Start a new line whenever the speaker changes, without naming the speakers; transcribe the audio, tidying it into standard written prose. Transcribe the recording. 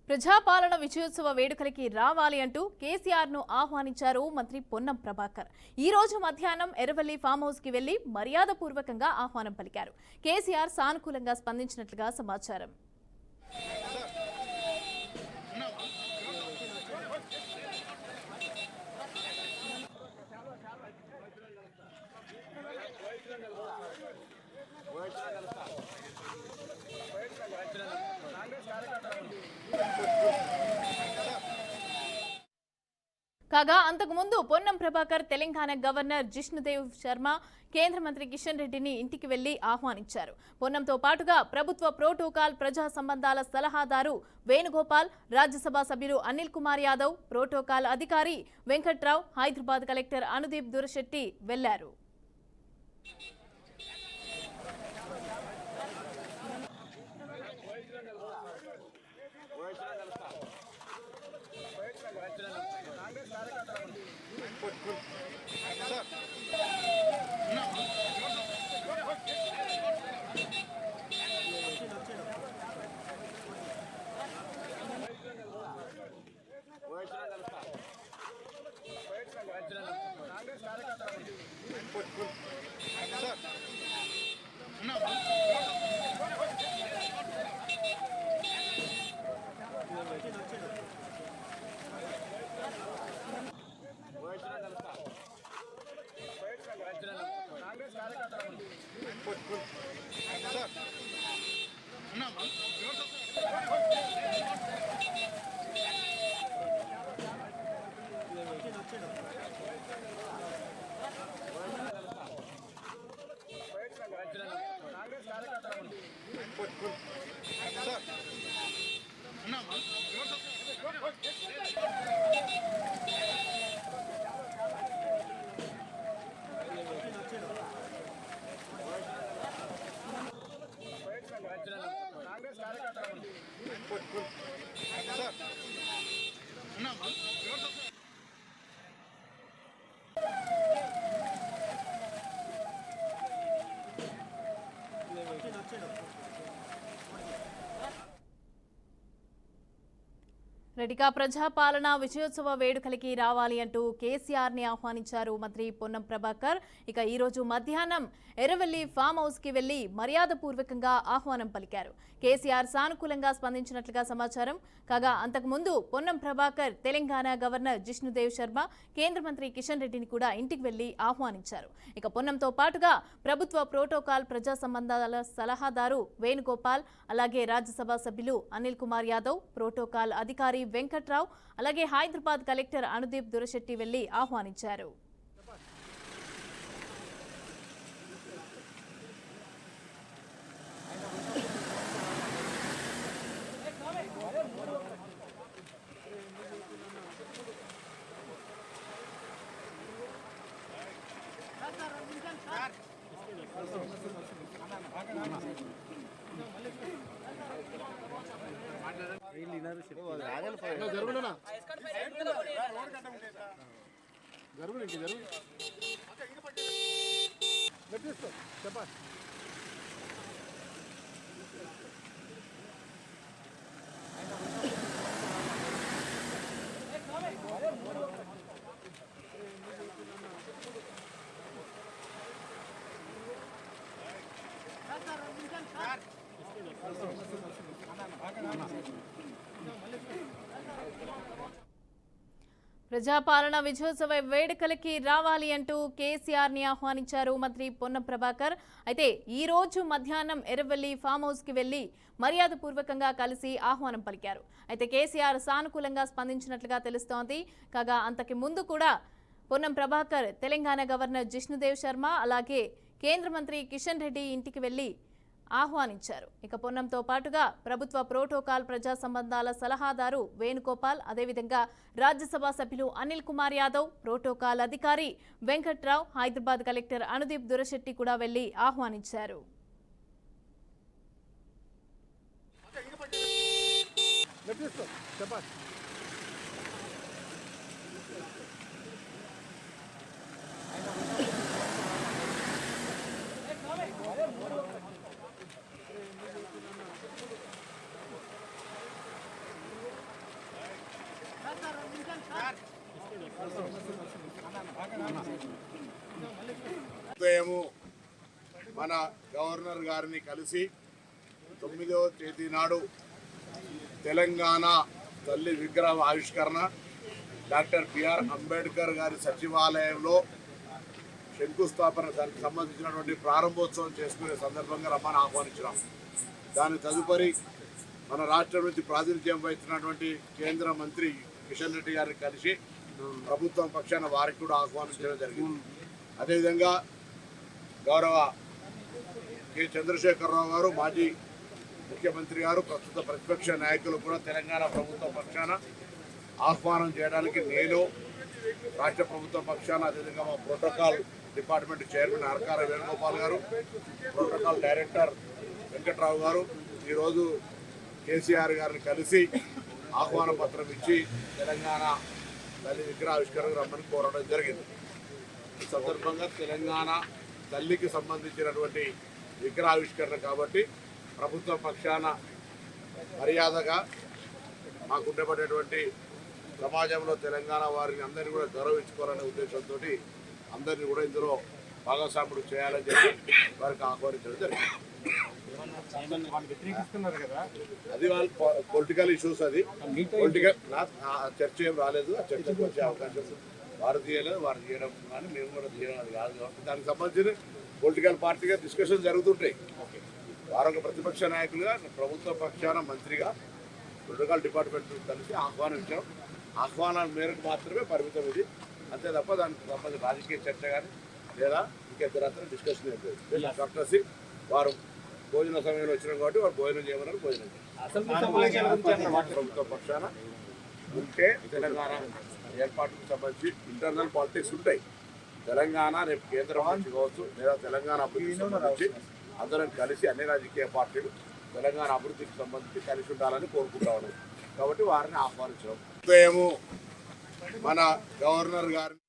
ప్రజాపాలన విజయోత్సవ వేడుకలకి రావాలి అంటూ కేసీఆర్ ను ఆహ్వానించారు మంత్రి పొన్నం ప్రభాకర్. ఈ రోజు మధ్యాహ్నం ఎర్రవల్లి ఫామ్ హౌస్ కి వెళ్లి మర్యాదపూర్వకంగా ఆహ్వానం పలికారు. కేసీఆర్ సానుకూలంగా స్పందించినట్లుగా సమాచారం. కాగా అంతకుముందు పొన్నం ప్రభాకర్ తెలంగాణ గవర్నర్ జిష్ణుదేవ్ శర్మ, కేంద్ర మంత్రి కిషన్ రెడ్డిని ఇంటికి వెళ్లి ఆహ్వానించారు. పొన్నంతో పాటుగా ప్రభుత్వ ప్రోటోకాల్ ప్రజా సంబంధాల సలహాదారు వేణుగోపాల్, రాజ్యసభ సభ్యులు అనిల్ కుమార్ యాదవ్, ప్రోటోకాల్ అధికారి వెంకట్రావు, హైదరాబాద్ కలెక్టర్ అనుదీప్ దురశెట్టి వెళ్లారు. రెడ్డిగా ప్రజాపాలన విజయోత్సవ వేడుకలకి రావాలి అంటూ కేసీఆర్ ని ఆహ్వానించారు మంత్రి పొన్నం ప్రభాకర్. ఇక ఈ రోజు మధ్యాహ్నం ఎర్రవల్లి ఫామ్ హౌస్ కి వెళ్లి మర్యాదపూర్వకంగా ఆహ్వానం పలికారు. కేసీఆర్ సానుకూలంగా స్పందించినట్లుగా సమాచారం. కాగా అంతకుముందు పొన్నం ప్రభాకర్ తెలంగాణ గవర్నర్ జిష్ణుదేవ్ శర్మ, కేంద్ర మంత్రి కిషన్ రెడ్డిని కూడా ఇంటికి వెళ్లి ఆహ్వానించారు. ఇక పొన్నంతో పాటుగా ప్రభుత్వ ప్రోటోకాల్ ప్రజా సంబంధాల సలహాదారు వేణుగోపాల్, అలాగే రాజ్యసభ సభ్యులు అనిల్ కుమార్ యాదవ్, ప్రోటోకాల్ అధికారి వెంకట్రావు, అలాగే హైదరాబాద్ కలెక్టర్ అనుదీప్ దురశెట్టి వెళ్లి ఆహ్వానించారు. ప్రజాపాలన విజయోత్సవ వేడుకలకి రావాలి అంటూ కేసీఆర్ ని ఆహ్వానించారు మంత్రి పొన్నం ప్రభాకర్. అయితే ఈ రోజు మధ్యాహ్నం ఎర్రవల్లి ఫామ్ హౌస్ కి వెళ్లి మర్యాదపూర్వకంగా కలిసి ఆహ్వానం పలికారు. అయితే కేసీఆర్ సానుకూలంగా స్పందించినట్లుగా తెలుస్తోంది. కాగా అంతకు ముందు కూడా పొన్నం ప్రభాకర్ తెలంగాణ గవర్నర్ జిష్ణుదేవ్ శర్మ, అలాగే కేంద్ర మంత్రి కిషన్ రెడ్డి ఇంటికి వెళ్లి ఆహ్వానించారు. ఇక పొన్నంతో పాటుగా ప్రభుత్వ ప్రోటోకాల్ ప్రజా సంబంధాల సలహాదారు వేణుగోపాల్, అదేవిధంగా రాజ్యసభ సభ్యులు అనిల్ కుమార్ యాదవ్, ప్రోటోకాల్ అధికారి వెంకట్రావు, హైదరాబాద్ కలెక్టర్ అనుదీప్ దురశెట్టి కూడా వెళ్లి ఆహ్వానించారు.
ఉదయము మన గవర్నర్ గారిని కలిసి 9వ తేదీ నాడు తెలంగాణ తల్లి విగ్రహ ఆవిష్కరణ డాక్టర్ బిఆర్ అంబేద్కర్ గారి సచివాలయంలో శంకుస్థాపన దానికి సంబంధించినటువంటి ప్రారంభోత్సవం చేసుకునే సందర్భంగా రమ్మని ఆహ్వానించినాం. దాని తదుపరి మన రాష్ట్రం నుంచి ప్రాతినిధ్యం వహిస్తున్నటువంటి కేంద్ర మంత్రి కిషన్ రెడ్డి గారిని కలిసి ప్రభుత్వం పక్షాన వారికి కూడా ఆహ్వానించడం జరిగింది. అదేవిధంగా గౌరవ కె చంద్రశేఖరరావు గారు మాజీ ముఖ్యమంత్రి గారు ప్రస్తుత ప్రతిపక్ష నాయకులు కూడా తెలంగాణ ప్రభుత్వ పక్షాన ఆహ్వానం చేయడానికి నేను రాష్ట్ర ప్రభుత్వ పక్షాన అదేవిధంగా మా ప్రోటోకాల్ డిపార్ట్మెంట్ చైర్మన్ అరకార వేణుగోపాల్ గారు, ప్రోటోకాల్ డైరెక్టర్ వెంకట్రావు గారు ఈరోజు కేసీఆర్ గారిని కలిసి ఆహ్వాన పత్రం ఇచ్చి తెలంగాణ తల్లి విగ్రహావిష్కరణకు రమ్మని కోరడం జరిగింది. ఈ సందర్భంగా తెలంగాణ తల్లికి సంబంధించినటువంటి విగ్రహావిష్కరణ కాబట్టి ప్రభుత్వ పక్షాన మర్యాదగా మాకుండబడేటువంటి సమాజంలో తెలంగాణ వారిని అందరినీ కూడా గౌరవించుకోవాలనే ఉద్దేశంతో అందరినీ కూడా ఇందులో భాగస్వాములు చేయాలని చెప్పి వారికి ఆహ్వానించడం జరిగింది. అది వాళ్ళ పొలిటికల్ ఇష్యూస్, అది పొలిటికల్ చర్చ ఏం రాలేదు. ఆ చర్చకు వచ్చే అవకాశం వారు తీయలేదు, వారు చేయడం కానీ మేము కూడా తీయడం అది కాదు కాబట్టి దానికి సంబంధించిన పొలిటికల్ పార్టీగా డిస్కషన్ జరుగుతుంటాయి. వారు ఒక ప్రతిపక్ష నాయకులుగా ప్రభుత్వ పక్షాన మంత్రిగా ప్రోటోకాల్ డిపార్ట్మెంట్ కలిసి ఆహ్వానించాం. ఆహ్వానాల మేరకు మాత్రమే పరిమితం ఇది, అంతే తప్ప దానికి సంబంధించిన రాజకీయ చర్చ కానీ లేదా ఇంకెద్దరంతా డిస్కషన్ అయిపోయింది. డాక్టర్స్ వారు భోజన సమయంలో వచ్చినాం కాబట్టి వారు భోజనం చేయమన్నారు, భోజనం చేయాలి. ప్రభుత్వ పక్షాన ఉంటే తెలంగాణ ఏర్పాటుకు సంబంధించి ఇంటర్నల్ పాలిటిక్స్ ఉంటాయి. తెలంగాణ రేపు కేంద్రం నుంచి కావచ్చు లేదా తెలంగాణ అభివృద్ధికి సంబంధించి అందరం కలిసి అన్ని రాజకీయ పార్టీలు తెలంగాణ అభివృద్ధికి సంబంధించి కలిసి ఉండాలని కోరుకుంటా ఉన్నాం. కాబట్టి వారిని ఆహ్వానించడం ఉదయము మన గవర్నర్ గారిని